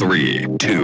3, 2,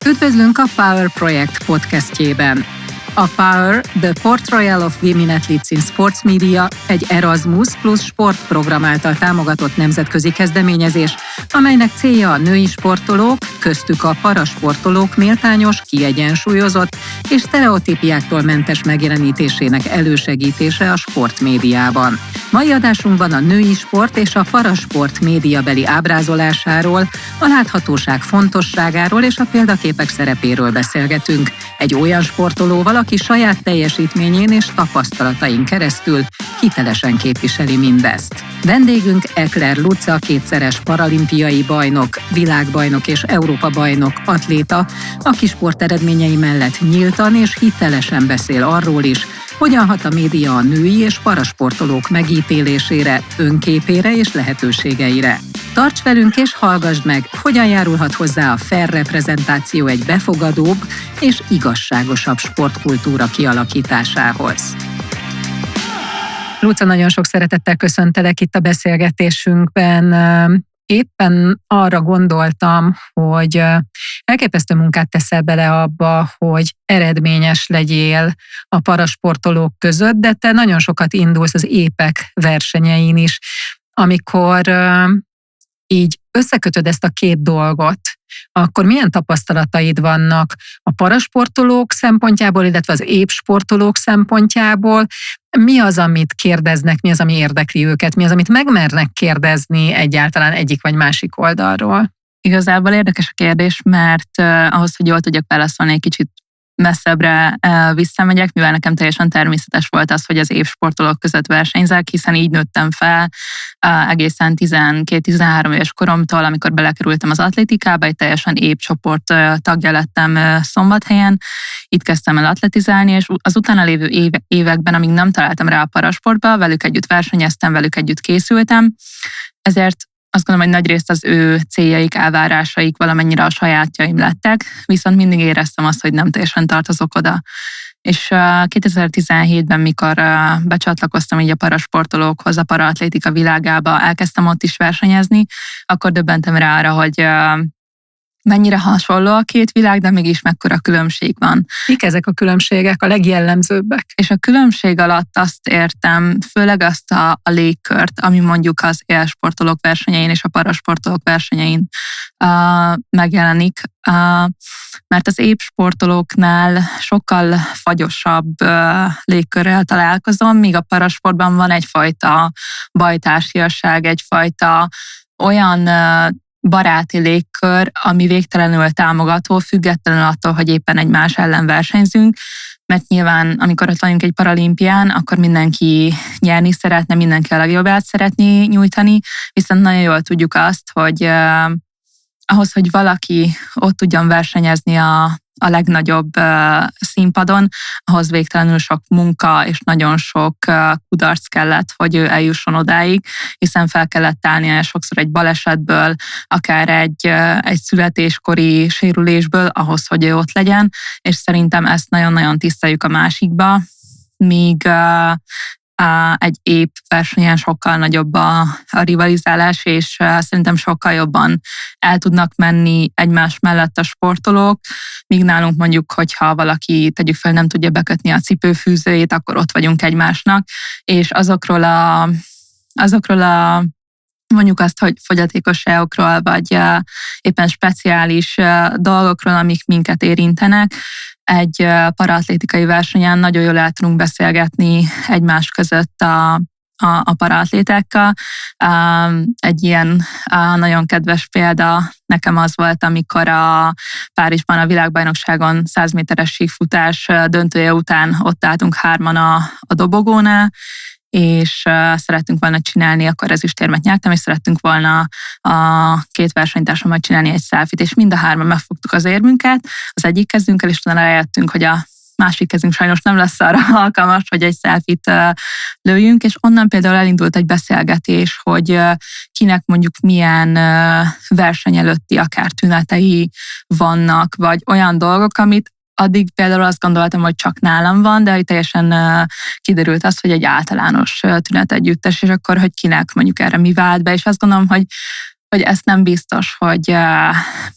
1. Üdvözlünk a Power Projekt podcastjében. A Power, The Port Royal of Women Athletes in Sports Media egy Erasmus plus sportprogram által támogatott nemzetközi kezdeményezés, amelynek célja a női sportolók, köztük a parasportolók méltányos, kiegyensúlyozott és sztereotípiáktól mentes megjelenítésének elősegítése a sportmédiában. Mai adásunkban a női sport és a parasport médiabeli ábrázolásáról, a láthatóság fontosságáról és a példaképek szerepéről beszélgetünk. Egy olyan sportolóval, aki saját teljesítményén és tapasztalatain keresztül hitelesen képviseli mindezt. Vendégünk Ekler Luca, kétszeres paralimpiai bajnok, világbajnok és Európa-bajnok atléta, aki sporteredményei mellett nyíltan és hitelesen beszél arról is, hogyan hat a média a női és parasportolók megítélésére, önképére és lehetőségeire. Tarts velünk és hallgassd meg, hogyan járulhat hozzá a fair reprezentáció egy befogadóbb és igazságosabb sportkultúra kialakításához. Luca, nagyon sok szeretettel köszöntelek itt a beszélgetésünkben. Éppen arra gondoltam, hogy elképesztő munkát teszel bele abba, hogy eredményes legyél a parasportolók között, de te nagyon sokat indulsz az épek versenyein is. Amikor így összekötöd ezt a két dolgot, akkor milyen tapasztalataid vannak a parasportolók szempontjából, illetve az épsportolók szempontjából? Mi az, amit kérdeznek, mi az, ami érdekli őket, mi az, amit megmernek kérdezni egyáltalán egyik vagy másik oldalról? Igazából érdekes a kérdés, mert ahhoz, hogy jól tudjak válaszolni, egy kicsit messzebbre visszamegyek, mivel nekem teljesen természetes volt az, hogy az évsportolók között versenyzek, hiszen így nőttem fel egészen 12-13 éves koromtól, amikor belekerültem az atlétikába, egy teljesen épcsoport tagja lettem Szombathelyen. Itt kezdtem el atletizálni, és az utána lévő években, amíg nem találtam rá a parasportba, velük együtt versenyeztem, velük együtt készültem, ezért azt gondolom, hogy nagyrészt az ő céljaik, elvárásaik valamennyire a sajátjaim lettek, viszont mindig éreztem azt, hogy nem teljesen tartozok oda. És 2017-ben, mikor becsatlakoztam így a parasportolókhoz, a paraatlétika világába, elkezdtem ott is versenyezni, akkor döbbentem rá arra, hogy mennyire hasonló a két világ, de mégis mekkora különbség van. Mik ezek a különbségek, a legjellemzőbbek? És a különbség alatt azt értem, főleg azt a légkört, ami mondjuk az élsportolók versenyein és a parasportolók versenyein megjelenik, mert az épsportolóknál sokkal fagyosabb légkörrel találkozom, míg a parasportban van egyfajta bajtársiasság, egyfajta olyan baráti légkör, ami végtelenül támogató, függetlenül attól, hogy éppen egymás ellen versenyzünk, mert nyilván, amikor ott vagyunk egy paralimpián, akkor mindenki nyerni szeretne, mindenki a legjobbát szeretné nyújtani, viszont nagyon jól tudjuk azt, hogy ahhoz, hogy valaki ott tudjon versenyezni a legnagyobb színpadon, ahhoz végtelenül sok munka és nagyon sok kudarc kellett, hogy ő eljusson odáig, hiszen fel kellett állnia sokszor egy balesetből, akár egy születéskori sérülésből ahhoz, hogy ő ott legyen, és szerintem ezt nagyon-nagyon tiszteljük a másikba, míg egy épp versenyen sokkal nagyobb a rivalizálás, és szerintem sokkal jobban el tudnak menni egymás mellett a sportolók, míg nálunk mondjuk, hogyha valaki, tegyük fel, nem tudja bekötni a cipőfűzőjét, akkor ott vagyunk egymásnak, és azokról a mondjuk azt, hogy fogyatékosságokról, vagy éppen speciális dolgokról, amik minket érintenek, egy paraatlétikai versenyen nagyon jól el tudunk beszélgetni egymás között a paraatlétákkal. Egy ilyen nagyon kedves példa nekem az volt, amikor a Párizsban a világbajnokságon 100 méteres síkfutás döntője után ott álltunk hárman a dobogónál, és szerettünk volna csinálni, akkor ezüstérmet nyertem, és szerettünk volna a két versenytársammal csinálni egy selfit, és mind a hárman megfogtuk az érmünket, az egyik kezünkkel, és utána rájöttünk, hogy a másik kezünk sajnos nem lesz arra alkalmas, hogy egy selfit lőjünk, és onnan például elindult egy beszélgetés, hogy kinek mondjuk milyen verseny előtti akár tünetei vannak, vagy olyan dolgok, amit addig például azt gondoltam, hogy csak nálam van, de teljesen kiderült az, hogy egy általános tünetegyüttes, és akkor, hogy kinek mondjuk erre mi vált be, és azt gondolom, hogy hogy ezt nem biztos, hogy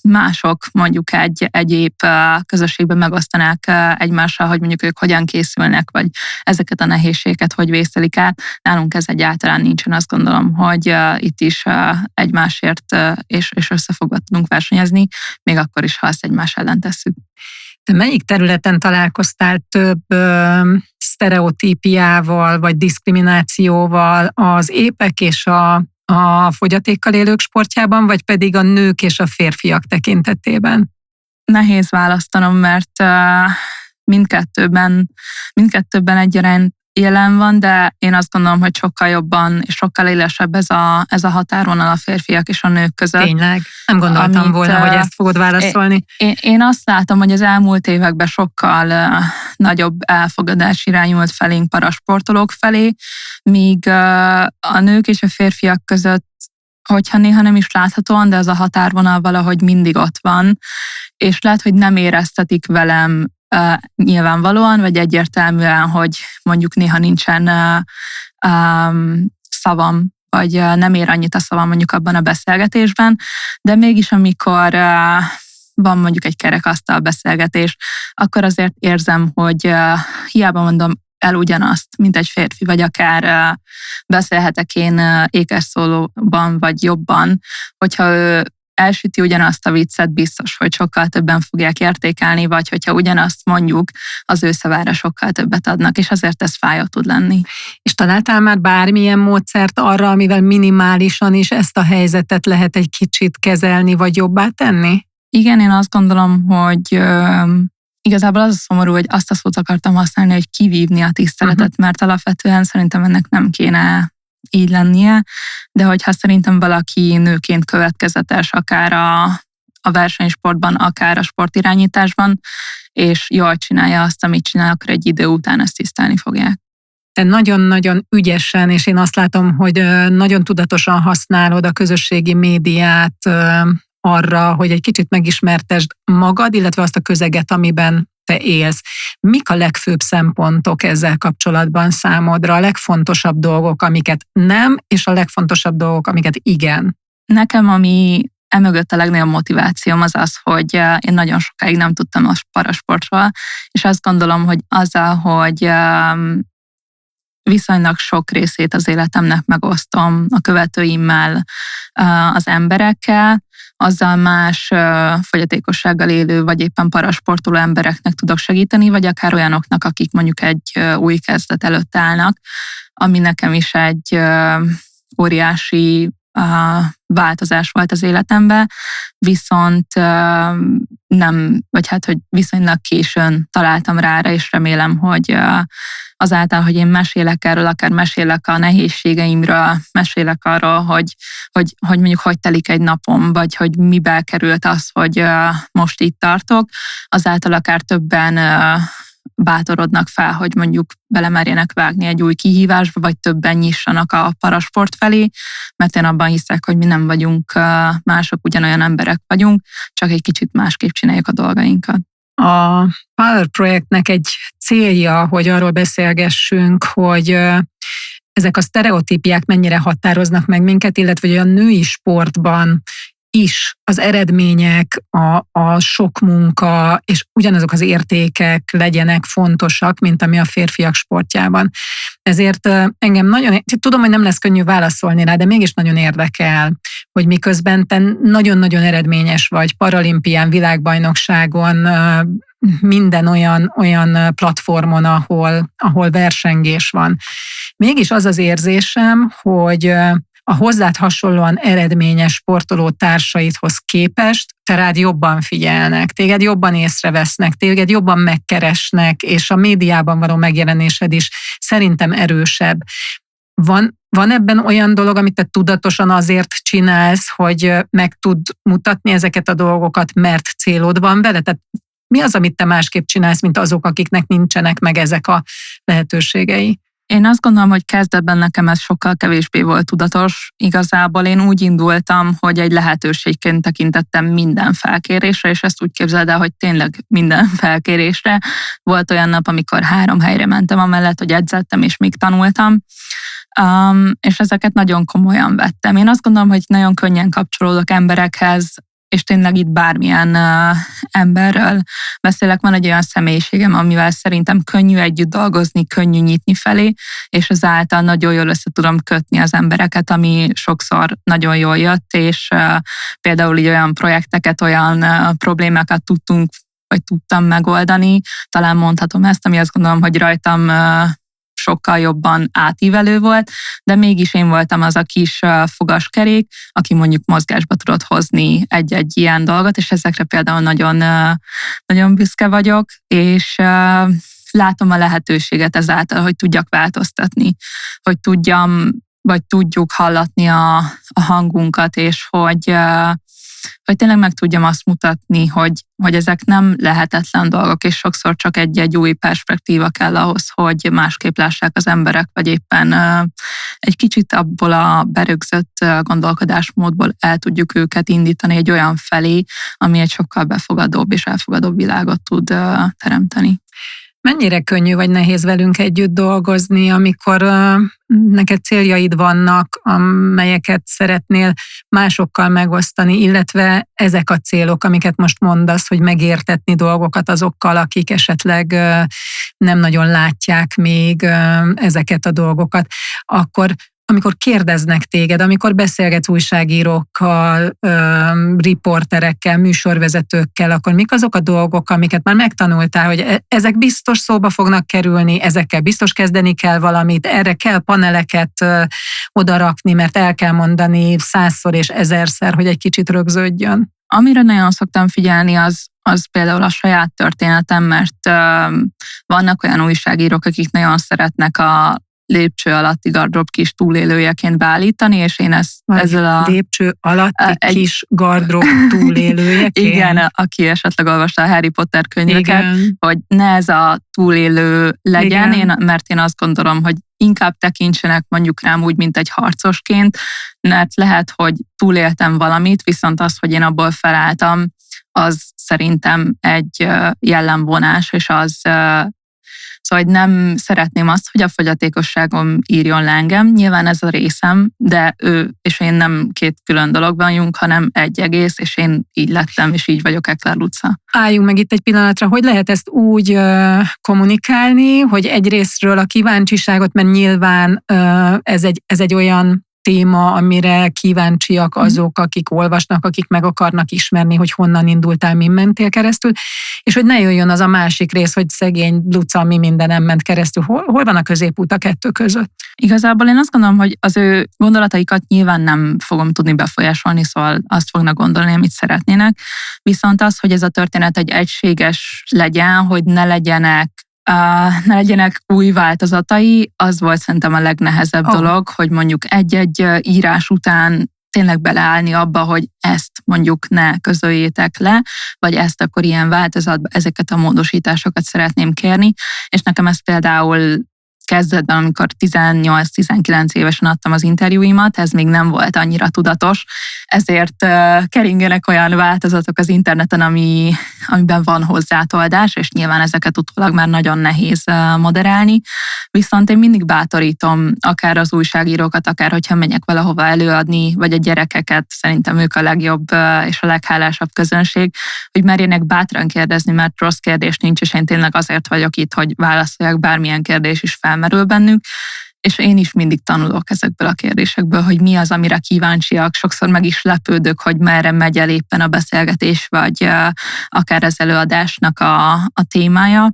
mások mondjuk egy egyéb közösségben megosztanák egymással, hogy mondjuk ők hogyan készülnek, vagy ezeket a nehézségeket hogy vészelik át. Nálunk ez egyáltalán nincsen, azt gondolom, hogy itt is egymásért és összefogva tudunk versenyezni, még akkor is, ha ezt egymás ellen tesszük. Te melyik területen találkoztál több sztereotípiával, vagy diszkriminációval az épek és a fogyatékkal élők sportjában, vagy pedig a nők és a férfiak tekintetében? Nehéz választanom, mert mindkettőben egyaránt jelen van, de én azt gondolom, hogy sokkal jobban és sokkal élesebb ez a határvonal a férfiak és a nők között. Tényleg? Nem gondoltam volna, hogy ezt fogod válaszolni. Én azt látom, hogy az elmúlt években sokkal nagyobb elfogadás irányult felénk parasportolók felé, míg a nők és a férfiak között, hogyha néha nem is láthatóan, de az a határvonal valahogy mindig ott van, és lehet, hogy nem éreztetik velem nyilvánvalóan, vagy egyértelműen, hogy mondjuk néha nincsen szavam, vagy nem ér annyit a szavam mondjuk abban a beszélgetésben, de mégis amikor van mondjuk egy kerekasztal beszélgetés, akkor azért érzem, hogy hiába mondom el ugyanazt, mint egy férfi, vagy akár beszélhetek én ékes szólóban, vagy jobban, hogyha ő elsüti ugyanazt a viccet, biztos, hogy sokkal többen fogják értékelni, vagy hogyha ugyanazt mondjuk, az ő szavára sokkal többet adnak, és azért ez fájó tud lenni. És találtál már bármilyen módszert arra, amivel minimálisan is ezt a helyzetet lehet egy kicsit kezelni, vagy jobbá tenni? Igen, én azt gondolom, hogy igazából az a szomorú, hogy azt a szót akartam használni, hogy kivívni a tiszteletet, mert alapvetően szerintem ennek nem kéne így lennie, de hogyha szerintem valaki nőként következetes, akár a versenysportban, akár a sportirányításban, és jól csinálja azt, amit csinál, akkor egy idő után ezt tisztelni fogják. Te nagyon-nagyon ügyesen, és én azt látom, hogy nagyon tudatosan használod a közösségi médiát arra, hogy egy kicsit megismertesd magad, illetve azt a közeget, amiben te élsz. Mik a legfőbb szempontok ezzel kapcsolatban számodra? A legfontosabb dolgok, amiket nem, és a legfontosabb dolgok, amiket igen? Nekem, ami emögött a legnagyobb motivációm az az, hogy én nagyon sokáig nem tudtam a parasportról, és azt gondolom, hogy azzal, hogy viszonylag sok részét az életemnek megosztom a követőimmel, az emberekkel, azzal más fogyatékossággal élő, vagy éppen parasportoló embereknek tudok segíteni, vagy akár olyanoknak, akik mondjuk egy új kezdet előtt állnak, ami nekem is egy óriási változás volt az életemben, viszont nem, vagy hát, hogy viszonylag későn találtam rá, és remélem, hogy azáltal, hogy én mesélek erről, akár mesélek a nehézségeimről, mesélek arról, hogy mondjuk hogy telik egy napom, vagy hogy mibe került az, hogy most itt tartok, azáltal akár többen bátorodnak fel, hogy mondjuk belemerjenek vágni egy új kihívásba, vagy többen nyissanak a parasport felé, mert én abban hiszek, hogy mi nem vagyunk mások, ugyanolyan emberek vagyunk, csak egy kicsit másképp csináljuk a dolgainkat. A Power projektnek egy célja, hogy arról beszélgessünk, hogy ezek a sztereotípiák mennyire határoznak meg minket, illetve hogy a női sportban is az eredmények, a sok munka és ugyanazok az értékek legyenek fontosak, mint ami a férfiak sportjában. Ezért engem nagyon, tudom, hogy nem lesz könnyű válaszolni rá, de mégis nagyon érdekel, hogy miközben te nagyon-nagyon eredményes vagy paralimpián, világbajnokságon, minden olyan platformon, ahol versengés van. Mégis az az érzésem, hogy a hozzád hasonlóan eredményes sportoló társaidhoz képest te rád jobban figyelnek, téged jobban észrevesznek, téged jobban megkeresnek, és a médiában való megjelenésed is szerintem erősebb. Van ebben olyan dolog, amit te tudatosan azért csinálsz, hogy meg tud mutatni ezeket a dolgokat, mert célod van vele? Tehát mi az, amit te másképp csinálsz, mint azok, akiknek nincsenek meg ezek a lehetőségei? Én azt gondolom, hogy kezdetben nekem ez sokkal kevésbé volt tudatos. Igazából én úgy indultam, hogy egy lehetőségként tekintettem minden felkérésre, és ezt úgy képzeld el, hogy tényleg minden felkérésre. Volt olyan nap, amikor 3 helyre mentem amellett, hogy edzettem, és még tanultam. És ezeket nagyon komolyan vettem. Én azt gondolom, hogy nagyon könnyen kapcsolódok emberekhez, és tényleg itt bármilyen emberről beszélek, van egy olyan személyiségem, amivel szerintem könnyű együtt dolgozni, könnyű nyitni felé, és ezáltal nagyon jól össze tudom kötni az embereket, ami sokszor nagyon jól jött, és például így olyan projekteket, olyan problémákat tudtam megoldani. Talán mondhatom ezt, ami azt gondolom, hogy rajtam sokkal jobban átívelő volt, de mégis én voltam az a kis fogaskerék, aki mondjuk mozgásba tudott hozni egy-egy ilyen dolgot, és ezekre például nagyon, nagyon büszke vagyok, és látom a lehetőséget ezáltal, hogy tudjak változtatni, hogy tudjuk hallatni a hangunkat, és hogy tényleg meg tudjam azt mutatni, hogy ezek nem lehetetlen dolgok, és sokszor csak egy új perspektíva kell ahhoz, hogy másképp lássák az emberek, vagy éppen egy kicsit abból a berögzött gondolkodásmódból el tudjuk őket indítani egy olyan felé, ami egy sokkal befogadóbb és elfogadóbb világot tud teremteni. Mennyire könnyű vagy nehéz velünk együtt dolgozni, amikor neked céljaid vannak, amelyeket szeretnél másokkal megosztani, illetve ezek a célok, amiket most mondasz, hogy megértetni dolgokat azokkal, akik esetleg nem nagyon látják még ezeket a dolgokat, akkor amikor kérdeznek téged, amikor beszélgetsz újságírókkal, riporterekkel, műsorvezetőkkel, akkor mik azok a dolgok, amiket már megtanultál, hogy ezek biztos szóba fognak kerülni, ezekkel biztos kezdeni kell valamit, erre kell paneleket odarakni, mert el kell mondani 100-szor és 1000-szer, hogy egy kicsit rögződjön. Amire nagyon szoktam figyelni, az például a saját történetem, mert vannak olyan újságírók, akik nagyon szeretnek a lépcső alatti gardrób kis túlélőjeként beállítani, és én ezzel a... Lépcső alatti kis gardrób túlélőjeként? Igen, aki esetleg olvasta a Harry Potter könyveket, igen. Hogy ne ez a túlélő legyen, mert én azt gondolom, hogy inkább tekintsenek mondjuk rám úgy, mint egy harcosként, mert lehet, hogy túléltem valamit, viszont az, hogy én abból felálltam, az szerintem egy jellemvonás, és az... Szóval nem szeretném azt, hogy a fogyatékosságom írjon le engem. Nyilván ez a részem, de ő és én nem 2 külön dologban vagyunk, hanem egy egész, és én így lettem, és így vagyok Ekler Luca. Álljunk meg itt egy pillanatra, hogy lehet ezt úgy kommunikálni, hogy egyrésztről a kíváncsiságot, mert nyilván ez egy olyan téma, amire kíváncsiak azok, akik olvasnak, akik meg akarnak ismerni, hogy honnan indultál, min mentél keresztül, és hogy ne jöjjön az a másik rész, hogy szegény Luca, mi mindenem ment keresztül. Hol van a középút a 2 között? Igazából én azt gondolom, hogy az ő gondolataikat nyilván nem fogom tudni befolyásolni, szóval azt fognak gondolni, amit szeretnének. Viszont az, hogy ez a történet egy egységes legyen, hogy ne legyenek új változatai, az volt szerintem a legnehezebb dolog, hogy mondjuk egy-egy írás után tényleg beleállni abba, hogy ezt mondjuk ne közöljétek le, vagy ezt akkor ilyen változatban, ezeket a módosításokat szeretném kérni, és nekem ez például kezdetben, amikor 18-19 évesen adtam az interjúimat, ez még nem volt annyira tudatos, ezért keringenek olyan változatok az interneten, amiben van hozzátoldás, és nyilván ezeket utólag már nagyon nehéz moderálni, viszont én mindig bátorítom akár az újságírókat, akár hogyha megyek valahova előadni, vagy a gyerekeket, szerintem ők a legjobb és a leghálásabb közönség, hogy merjenek bátran kérdezni, mert rossz kérdés nincs, és én tényleg azért vagyok itt, hogy válaszoljak, bármilyen kérdés is felmerül bennük, és én is mindig tanulok ezekből a kérdésekből, hogy mi az, amire kíváncsiak. Sokszor meg is lepődök, hogy merre megy el éppen a beszélgetés, vagy akár az előadásnak a témája,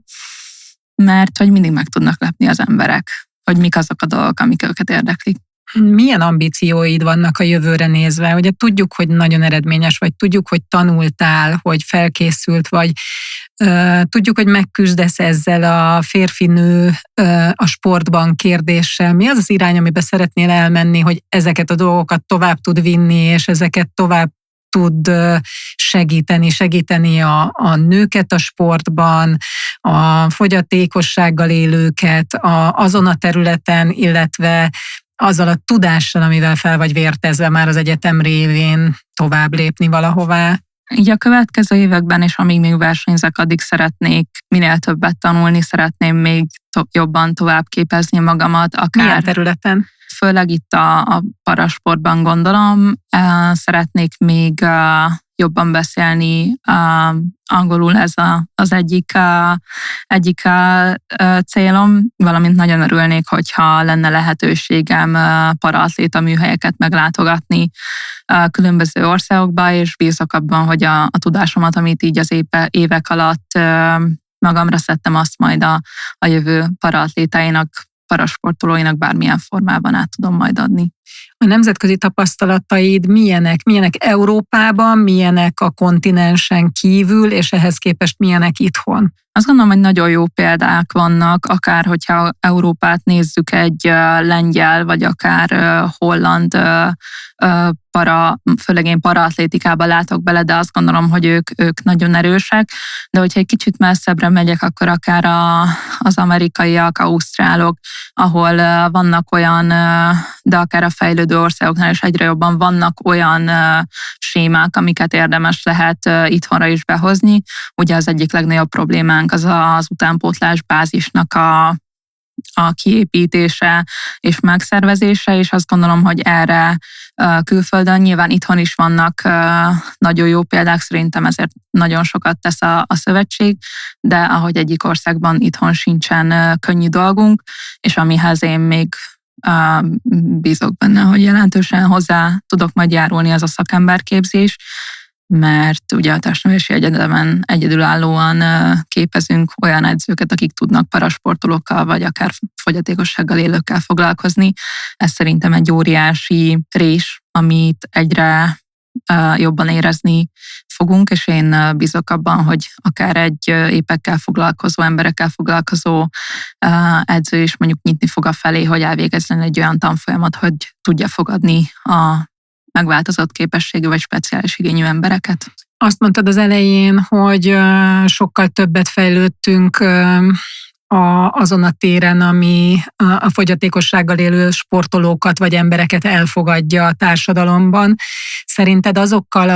mert hogy mindig meg tudnak lepni az emberek, hogy mik azok a dolgok, amik őket érdeklik. Milyen ambícióid vannak a jövőre nézve? Ugye tudjuk, hogy nagyon eredményes vagy, tudjuk, hogy tanultál, hogy felkészült vagy, tudjuk, hogy megküzdesz ezzel a férfi-nő a sportban kérdéssel. Mi az az irány, amiben szeretnél elmenni, hogy ezeket a dolgokat tovább tud vinni, és ezeket tovább tud segíteni a nőket a sportban, a fogyatékossággal élőket azon a területen, illetve azzal a tudással, amivel fel vagy vértezve már az egyetem révén tovább lépni valahová. Így a következő években is, amíg még versenyzek, addig szeretnék minél többet tanulni, szeretném még jobban tovább képezni magamat. Milyen területen? Főleg itt a parasportban gondolom. Szeretnék még jobban beszélni angolul, ez az egyik célom, valamint nagyon örülnék, hogyha lenne lehetőségem paraatléta műhelyeket meglátogatni különböző országokba, és bízok abban, hogy a tudásomat, amit így az évek alatt magamra szedtem, azt majd a jövő paraatlétáinak, parasportolóinak bármilyen formában át tudom majd adni. A nemzetközi tapasztalataid milyenek? Milyenek Európában, milyenek a kontinensen kívül, és ehhez képest milyenek itthon? Azt gondolom, hogy nagyon jó példák vannak, akár hogyha Európát nézzük, egy lengyel, vagy akár holland főleg én paraatlétikába látok bele, de azt gondolom, hogy ők nagyon erősek, de hogyha egy kicsit messzebbre megyek, akkor akár az amerikaiak, ausztrálok, ahol vannak olyan, de akár a fejlődő országoknál is egyre jobban vannak olyan sémák, amiket érdemes lehet itthonra is behozni. Ugye az egyik legnagyobb problémánk az utánpótlás bázisnak a kiépítése és megszervezése, és azt gondolom, hogy erre külföldön, nyilván itthon is vannak nagyon jó példák, szerintem ezért nagyon sokat tesz a szövetség, de ahogy egyik országban itthon sincsen könnyű dolgunk, és amihez én még bízok benne, hogy jelentősen hozzá tudok majd járulni, az a szakemberképzés, mert ugye a Testnevelési Egyetemen egyedülállóan képezünk olyan edzőket, akik tudnak parasportolókkal, vagy akár fogyatékossággal élőkkel foglalkozni. Ez szerintem egy óriási rés, amit egyre jobban érezni fogunk, és én bízok abban, hogy akár egy épekkel foglalkozó, emberekkel foglalkozó edző is mondjuk nyitni fog a felé, hogy elvégezzen egy olyan tanfolyamat, hogy tudja fogadni a megváltozott képességű vagy speciális igényű embereket. Azt mondtad az elején, hogy sokkal többet fejlődtünk azon a téren, ami a fogyatékossággal élő sportolókat vagy embereket elfogadja a társadalomban. Szerinted azokkal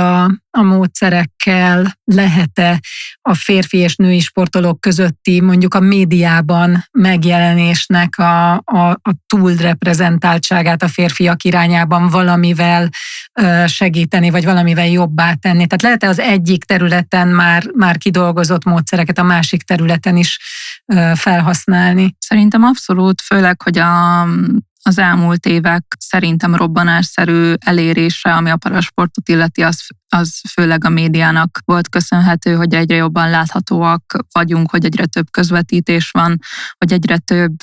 a módszerekkel lehet-e a férfi és női sportolók közötti, mondjuk a médiában megjelenésnek a túlreprezentáltságát a férfiak irányában valamivel segíteni, vagy valamivel jobbá tenni? Tehát lehet-e az egyik területen már kidolgozott módszereket a másik területen is felhasználni? Szerintem abszolút, főleg, hogy az elmúlt évek szerintem robbanásszerű elérése, ami a parasportot illeti, az főleg a médiának volt köszönhető, hogy egyre jobban láthatóak vagyunk, hogy egyre több közvetítés van, hogy egyre több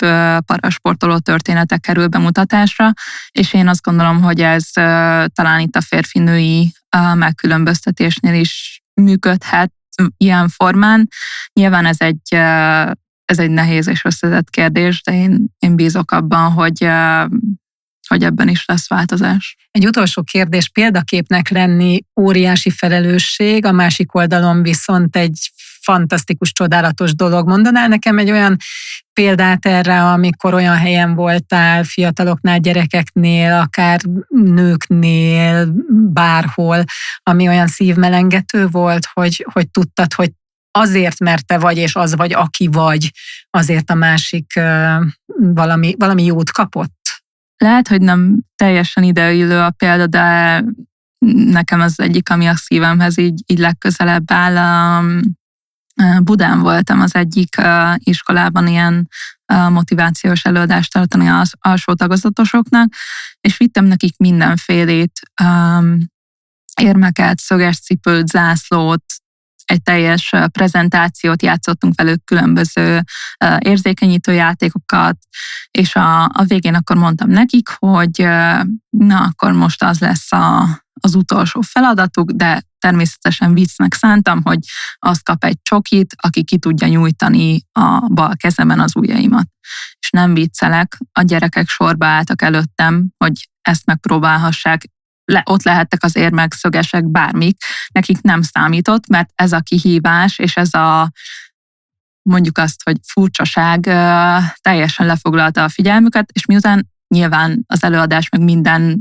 parasportoló történetek kerül bemutatásra, és én azt gondolom, hogy ez talán itt a férfi-női megkülönböztetésnél is működhet ilyen formán. Nyilván ez egy nehéz és összetett kérdés, de én bízok abban, hogy ebben is lesz változás. Egy utolsó kérdés, példaképnek lenni óriási felelősség, a másik oldalon viszont egy fantasztikus, csodálatos dolog. Mondanál nekem egy olyan példát erre, amikor olyan helyen voltál, fiataloknál, gyerekeknél, akár nőknél, bárhol, ami olyan szívmelengető volt, hogy tudtad, hogy azért, mert te vagy, és az vagy, aki vagy, azért a másik valami jót kapott? Lehet, hogy nem teljesen ideillő a példa, de nekem az egyik, ami a szívemhez így legközelebb áll. Budán voltam az egyik iskolában ilyen motivációs előadást tartani az alsó tagozatosoknak, és vittem nekik mindenfélét, érmeket, szöges cipőt, zászlót, egy teljes prezentációt, játszottunk velük különböző érzékenyítő játékokat, és a végén akkor mondtam nekik, hogy na, akkor most az lesz az utolsó feladatuk, de természetesen viccnek szántam, hogy azt kap egy csokit, aki ki tudja nyújtani a bal kezemen az ujjaimat. És nem viccelek, a gyerekek sorba álltak előttem, hogy ezt megpróbálhassák. ott lehettek az érmegszögesek, bármik, nekik nem számított, mert ez a kihívás, és ez a mondjuk azt, hogy furcsaság teljesen lefoglalta a figyelmüket, és miután nyilván az előadás meg minden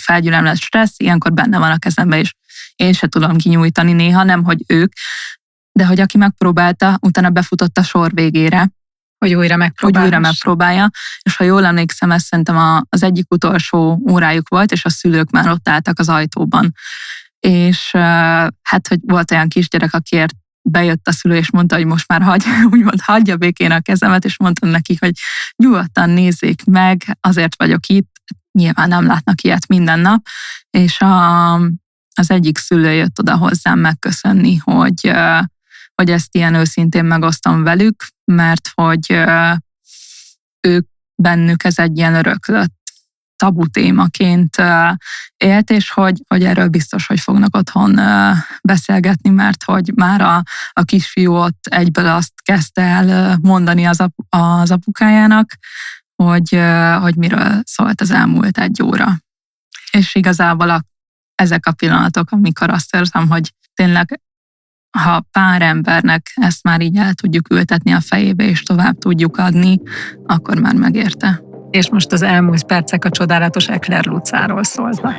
felgyülemlett stressz, ilyenkor benne van a kezemben, és én se tudom kinyújtani néha, nem, hogy ők, de hogy aki megpróbálta, utána befutott a sor végére. Hogy újra megpróbálja. És ha jól emlékszem, ez szerintem az egyik utolsó órájuk volt, és a szülők már ott álltak az ajtóban. És hát, hogy volt olyan kisgyerek, akiért bejött a szülő, és mondta, hogy most már hagyja békén a kezemet, és mondtam nekik, hogy nyugodtan nézzék meg, azért vagyok itt, nyilván nem látnak ilyet minden nap, és az egyik szülő jött oda hozzám megköszönni, hogy ezt ilyen őszintén megosztom velük, mert hogy ők bennük ez egy ilyen öröklött tabu témaként élt, és hogy erről biztos, hogy fognak otthon beszélgetni, mert hogy már a kisfiú ott egyből azt kezdte el mondani az apukájának, hogy miről szólt az elmúlt 1 óra. És igazából ezek a pillanatok, amikor azt érzem, hogy tényleg ha pár embernek ezt már így el tudjuk ültetni a fejébe, és tovább tudjuk adni, akkor már megérte. És most az elmúlt percek a csodálatos Ekler Lucáról szólnak.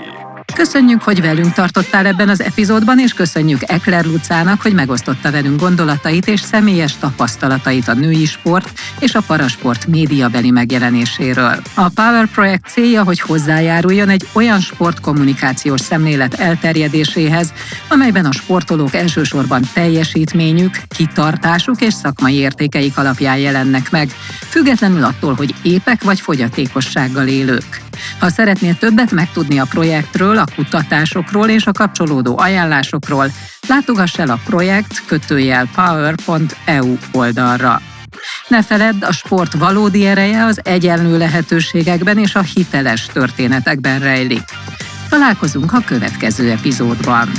Köszönjük, hogy velünk tartottál ebben az epizódban, és köszönjük Ekler Lucának, hogy megosztotta velünk gondolatait és személyes tapasztalatait a női sport és a parasport médiabeli megjelenéséről. A Power projekt célja, hogy hozzájáruljon egy olyan sportkommunikációs szemlélet elterjedéséhez, amelyben a sportolók elsősorban teljesítményük, kitartásuk és szakmai értékeik alapján jelennek meg, függetlenül attól, hogy épek vagy fogyatékossággal élők. Ha szeretnél többet megtudni a projektről, a kutatásokról és a kapcsolódó ajánlásokról, látogass el a projekt-power.eu oldalra. Ne feledd, a sport valódi ereje az egyenlő lehetőségekben és a hiteles történetekben rejlik. Találkozunk a következő epizódban.